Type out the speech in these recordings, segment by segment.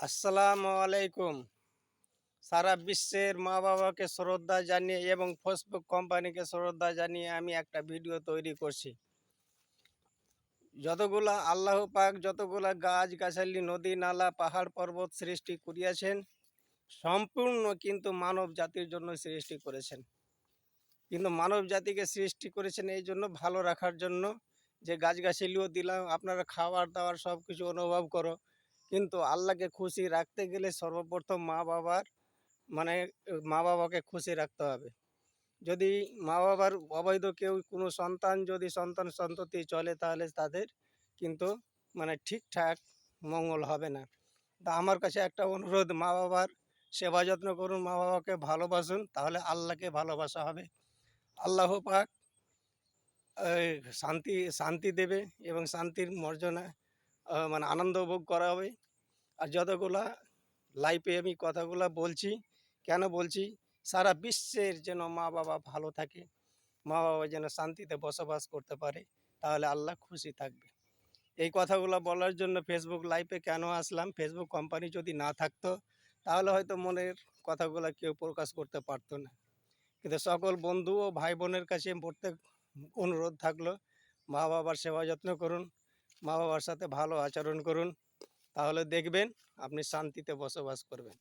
আসসালামু আলাইকুম। সারা বিশ্বের মা-বাবাকে শ্রদ্ধা জানিয়ে এবং ফেসবুক কোম্পানিকে শ্রদ্ধা জানিয়ে আমি একটা ভিডিও তৈরি করছি। যতগুলা আল্লাহ পাক যতগুলা গাছ-গাছালি, নদী-নালা, পাহাড়-পর্বত সৃষ্টি করিয়াছেন, সম্পূর্ণ কিন্তু মানব জাতির জন্য সৃষ্টি করেছেন। কিন্তু মানব জাতিকে সৃষ্টি করেছেন এই জন্য ভালো রাখার জন্য, যে গাছ-গাছালিও দিলাম, আপনারা খাবার-দাবার সব কিছু অনুভব করো। কিন্তু আল্লাহকে খুশি রাখতে গেলে সর্বপ্রথম মানে মা-বাবাকে খুশি রাখতে হবে। যদি মা-বাবার অবৈধ কেউ কোনো সন্তান যদি সন্ততি চলে তাহলে তাদের কিন্তু মানে ঠিকঠাক মঙ্গল হবে না। তা আমার কাছে একটা অনুরোধ, মা-বাবার সেবা যত্ন করুন, মা-বাবাকে ভালোবাসুন, তাহলে আল্লাহকে ভালোবাসা হবে। আল্লাহ পাক এই শান্তি দেবে এবং শান্তির মর্জনা মানে আনন্দ ভোগ করা হবে। আর যতগুলা লাইফে আমি কথাগুলা বলছি, কেন বলছি? সারা বিশ্বের যেন মা-বাবা ভালো থাকে, মা-বাবা যেন শান্তিতে বসবাস করতে পারে, তাহলে আল্লাহ খুশি থাকবে। এই কথাগুলো বলার জন্য ফেসবুক লাইভে কেন আসলাম? ফেসবুক কোম্পানি যদি না থাকতো, তাহলে হয়তো মনের কথাগুলো কেউ প্রকাশ করতে পারতো না। কিন্তু সকল বন্ধু ও ভাই বোনের কাছে প্রত্যেক অনুরোধ থাকলো, মা-বাবার সেবা যত্ন করুন, মা-বাবার সাথে ভালো আচরণ করুন, তাহলে দেখবেন আপনি শান্তিতে বসবাস করবেন।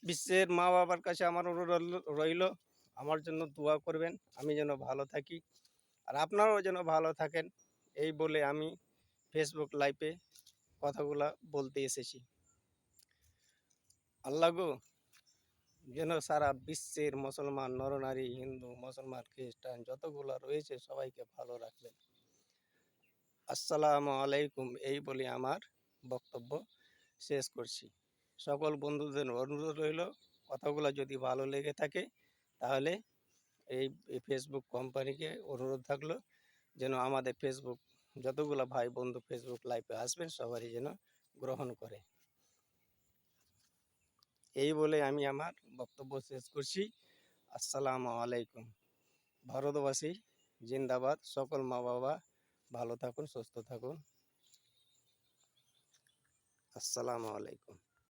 বিশ্বের মা-বাবার কাছে আমার অনুরোধ রইল, আমার জন্য দোয়া করবেন, আমি যেন ভালো থাকি, আর আপনারাও যেন ভালো থাকেন। এই বলে আমি ফেসবুক লাইভে কথাগুলা বলতে এসেছি। আল্লাহ গো, যেন সারা বিশ্বের মুসলমান নরনারী, হিন্দু, মুসলমান, খ্রিস্টান যতগুলা রয়েছে সবাইকে ভালো রাখবেন। আসসালামু আলাইকুম, এই বলে আমার বক্তব্য শেষ করছি। সকল বন্ধুদের অনুরোধ রইল, কথাগুলো যদি ভালো লেগে থাকে তাহলে এই ফেসবুক কোম্পানিকে অনুরোধ থাকলো যেন আমাদের ফেসবুক যতগুলো ভাই বন্ধু ফেসবুক লাইভে আসবেন সবারই যেন গ্রহণ করে। এই বলে আমি আমার বক্তব্য শেষ করছি। আসসালামু আলাইকুম। ভারতবাসী জিন্দাবাদ। সকল মা বাবা ভালো থাকুন, সুস্থ থাকুন। আসসালামু আলাইকুম।